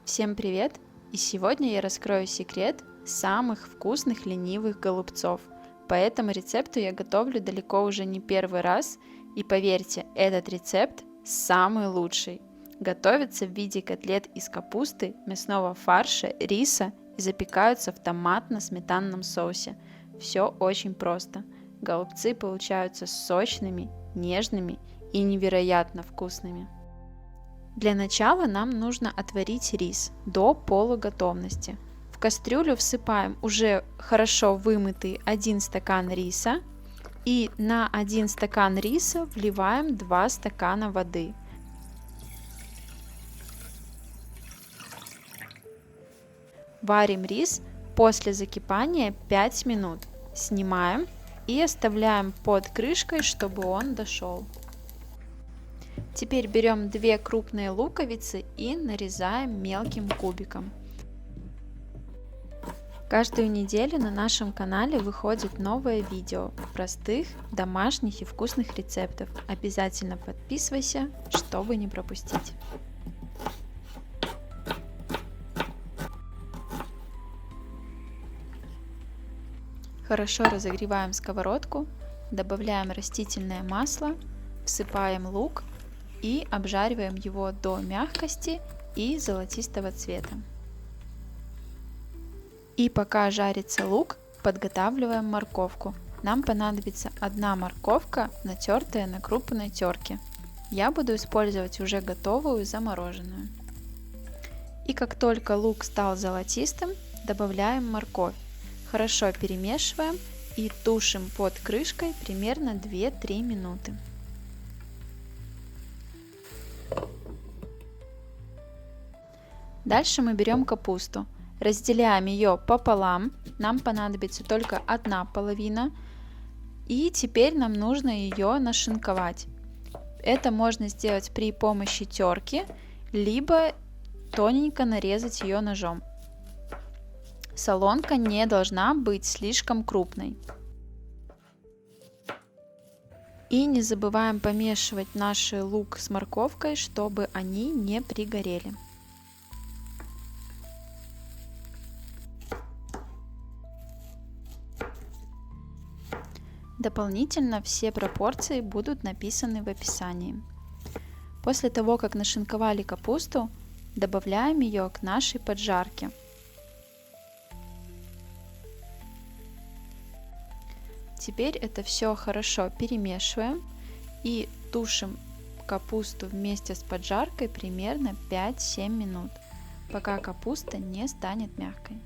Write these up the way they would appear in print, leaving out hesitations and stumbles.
Всем привет! И сегодня я раскрою секрет самых вкусных ленивых голубцов. По этому рецепту я готовлю далеко уже не первый раз, и поверьте, этот рецепт самый лучший. Готовится в виде котлет из капусты, мясного фарша, риса и запекаются в томатно-сметанном соусе. Все очень просто. Голубцы получаются сочными, нежными и невероятно вкусными. Для начала нам нужно отварить рис до полуготовности. В кастрюлю всыпаем уже хорошо вымытый 1 стакан риса и на 1 стакан риса вливаем 2 стакана воды. Варим рис после закипания 5 минут. Снимаем и оставляем под крышкой, чтобы он дошел. Теперь берем 2 крупные луковицы и нарезаем мелким кубиком. Каждую неделю на нашем канале выходит новое видео простых, домашних и вкусных рецептов. Обязательно подписывайся, чтобы не пропустить. Хорошо разогреваем сковородку, добавляем растительное масло, всыпаем лук и обжариваем его до мягкости и золотистого цвета. И пока жарится лук, подготавливаем морковку. Нам понадобится 1 морковка, натертая на крупной терке. Я буду использовать уже готовую замороженную. И как только лук стал золотистым, добавляем морковь. Хорошо перемешиваем и тушим под крышкой примерно 2-3 минуты. Дальше мы берем капусту, разделяем ее пополам, нам понадобится только 1 половина, и теперь нам нужно ее нашинковать. Это можно сделать при помощи терки, либо тоненько нарезать ее ножом. Солонка не должна быть слишком крупной. И не забываем помешивать наш лук с морковкой, чтобы они не пригорели. Дополнительно все пропорции будут написаны в описании. После того, как нашинковали капусту, добавляем ее к нашей поджарке. Теперь это все хорошо перемешиваем и тушим капусту вместе с поджаркой примерно 5-7 минут, пока капуста не станет мягкой.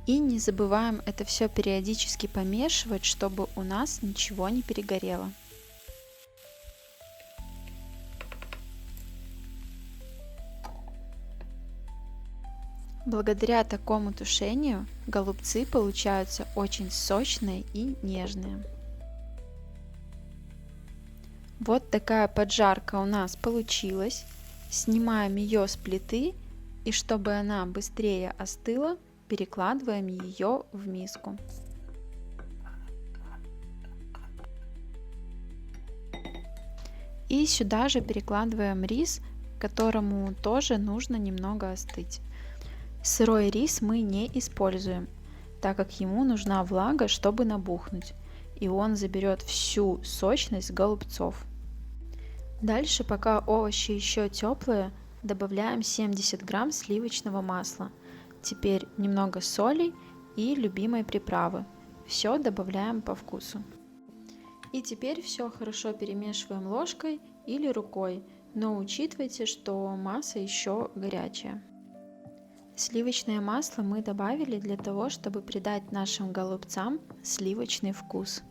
И не забываем это все периодически помешивать, чтобы у нас ничего не перегорело. Благодаря такому тушению голубцы получаются очень сочные и нежные. Вот такая поджарка у нас получилась. Снимаем ее с плиты, и чтобы она быстрее остыла, перекладываем ее в миску. И сюда же перекладываем рис, которому тоже нужно немного остыть. Сырой рис мы не используем, так как ему нужна влага, чтобы набухнуть, и он заберет всю сочность голубцов. Дальше, пока овощи еще теплые, добавляем 70 грамм сливочного масла. Теперь немного соли и любимой приправы. Все добавляем по вкусу. И теперь все хорошо перемешиваем ложкой или рукой, но учитывайте, что масса еще горячая. Сливочное масло мы добавили для того, чтобы придать нашим голубцам сливочный вкус.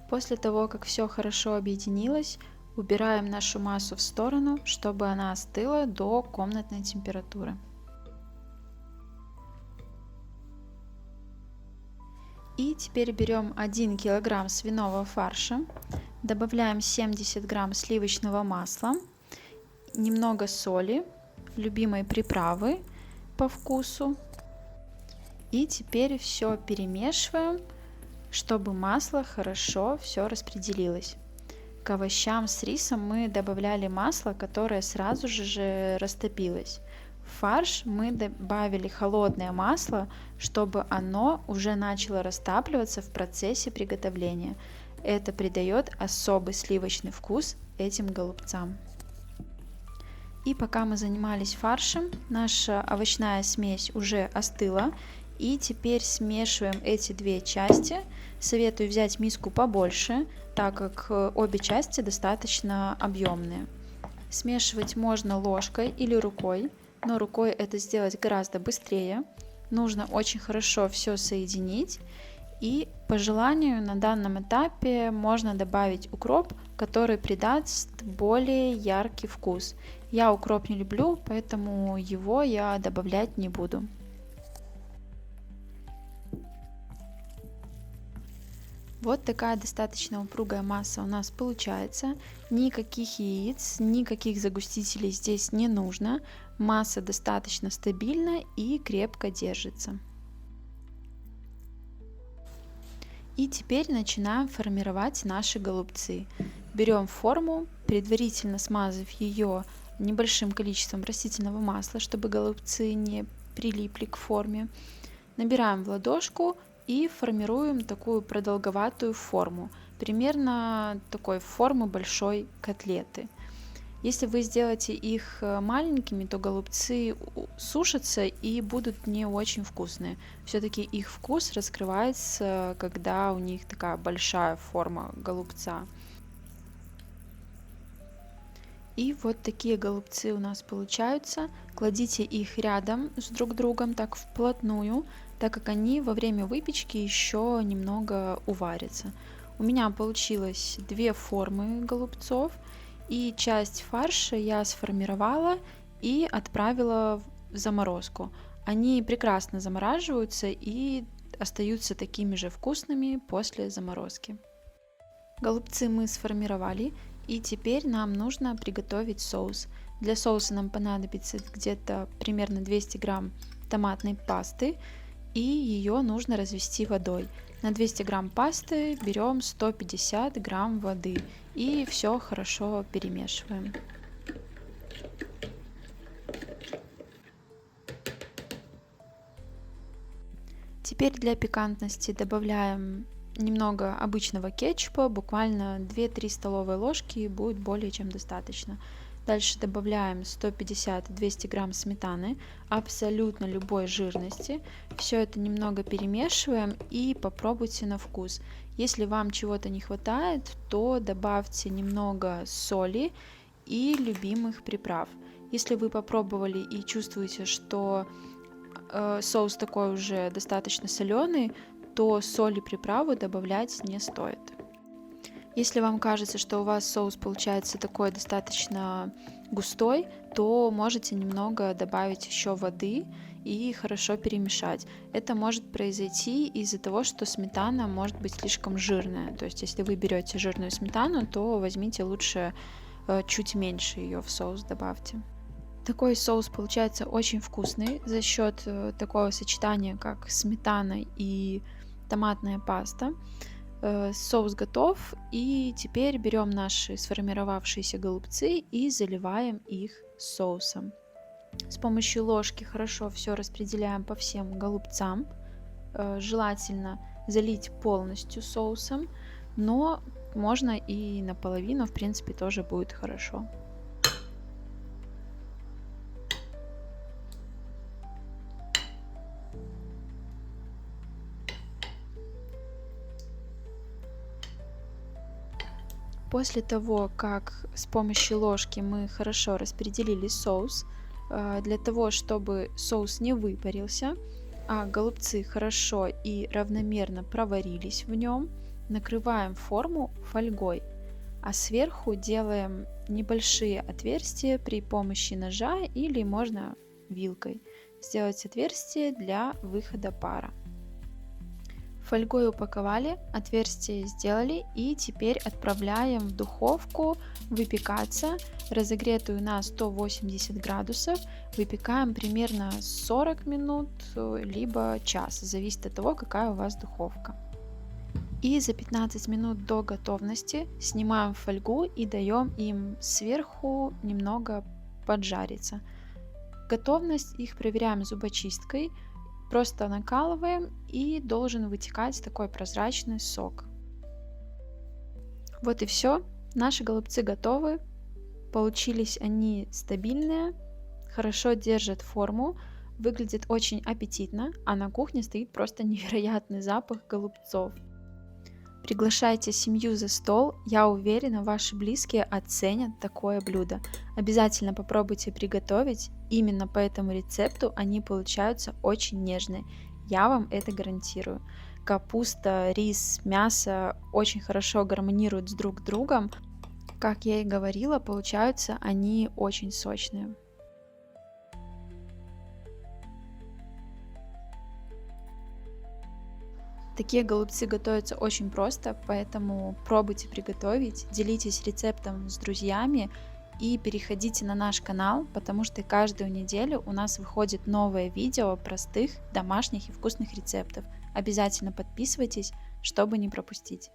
После того, как все хорошо объединилось, убираем нашу массу в сторону, чтобы она остыла до комнатной температуры. И теперь берем 1 кг свиного фарша, добавляем 70 грамм сливочного масла, немного соли, любимой приправы по вкусу. И теперь все перемешиваем, чтобы масло хорошо все распределилось. К овощам с рисом мы добавляли масло, которое сразу же растопилось. В фарш мы добавили холодное масло, чтобы оно уже начало растапливаться в процессе приготовления. Это придает особый сливочный вкус этим голубцам. И пока мы занимались фаршем, наша овощная смесь уже остыла. И теперь смешиваем эти две части. Советую взять миску побольше, так как обе части достаточно объемные. Смешивать можно ложкой или рукой, но рукой это сделать гораздо быстрее. Нужно очень хорошо все соединить. И по желанию на данном этапе можно добавить укроп, который придаст более яркий вкус. Я укроп не люблю, поэтому его я добавлять не буду. Вот такая достаточно упругая масса у нас получается. Никаких яиц, никаких загустителей здесь не нужно. Масса достаточно стабильна и крепко держится. И теперь начинаем формировать наши голубцы. Берем форму, предварительно смазав ее небольшим количеством растительного масла, чтобы голубцы не прилипли к форме. Набираем в ладошку и формируем такую продолговатую форму, примерно такой формы большой котлеты. Если вы сделаете их маленькими, то голубцы сушатся и будут не очень вкусные. Все-таки их вкус раскрывается, когда у них такая большая форма голубца. И вот такие голубцы у нас получаются. Кладите их рядом с друг другом, так вплотную, так как они во время выпечки еще немного уварятся. У меня получилось две формы голубцов, и часть фарша я сформировала и отправила в заморозку. Они прекрасно замораживаются и остаются такими же вкусными после заморозки. Голубцы мы сформировали, и теперь нам нужно приготовить соус. Для соуса нам понадобится где-то примерно 200 грамм томатной пасты, и ее нужно развести водой. На 200 грамм пасты берем 150 грамм воды и все хорошо перемешиваем. Теперь для пикантности добавляем немного обычного кетчупа, буквально 2-3 столовые ложки, будет более чем достаточно. Дальше добавляем 150-200 грамм сметаны абсолютно любой жирности. Все это немного перемешиваем и попробуйте на вкус. Если вам чего-то не хватает, то добавьте немного соли и любимых приправ. Если вы попробовали и чувствуете, что соус такой уже достаточно соленый, то соль и приправы добавлять не стоит. Если вам кажется, что у вас соус получается такой достаточно густой, то можете немного добавить еще воды и хорошо перемешать. Это может произойти из-за того, что сметана может быть слишком жирная. То есть, если вы берете жирную сметану, то возьмите лучше чуть меньше ее в соус добавьте. Такой соус получается очень вкусный за счет такого сочетания, как сметана и томатная паста. Соус готов, и теперь берем наши сформировавшиеся голубцы и заливаем их соусом. С помощью ложки хорошо все распределяем по всем голубцам. Желательно залить полностью соусом, но можно и наполовину, в принципе, тоже будет хорошо. После того, как с помощью ложки мы хорошо распределили соус, для того, чтобы соус не выпарился, а голубцы хорошо и равномерно проварились в нем, накрываем форму фольгой, а сверху делаем небольшие отверстия при помощи ножа или можно вилкой сделать отверстие для выхода пара. Фольгой упаковали, отверстие сделали и теперь отправляем в духовку выпекаться, разогретую на 180 градусов. Выпекаем примерно 40 минут, либо час, зависит от того, какая у вас духовка. И за 15 минут до готовности снимаем фольгу и даем им сверху немного поджариться. Готовность их проверяем зубочисткой, просто накалываем и должен вытекать такой прозрачный сок. Вот и все. Наши голубцы готовы. Получились они стабильные, хорошо держат форму, выглядят очень аппетитно, а на кухне стоит просто невероятный запах голубцов. Приглашайте семью за стол, я уверена, ваши близкие оценят такое блюдо. Обязательно попробуйте приготовить, именно по этому рецепту они получаются очень нежные, я вам это гарантирую. Капуста, рис, мясо очень хорошо гармонируют с друг другом. Как я и говорила, получаются они очень сочные. Такие голубцы готовятся очень просто, поэтому пробуйте приготовить, делитесь рецептом с друзьями и переходите на наш канал, потому что каждую неделю у нас выходит новое видео простых, домашних и вкусных рецептов. Обязательно подписывайтесь, чтобы не пропустить.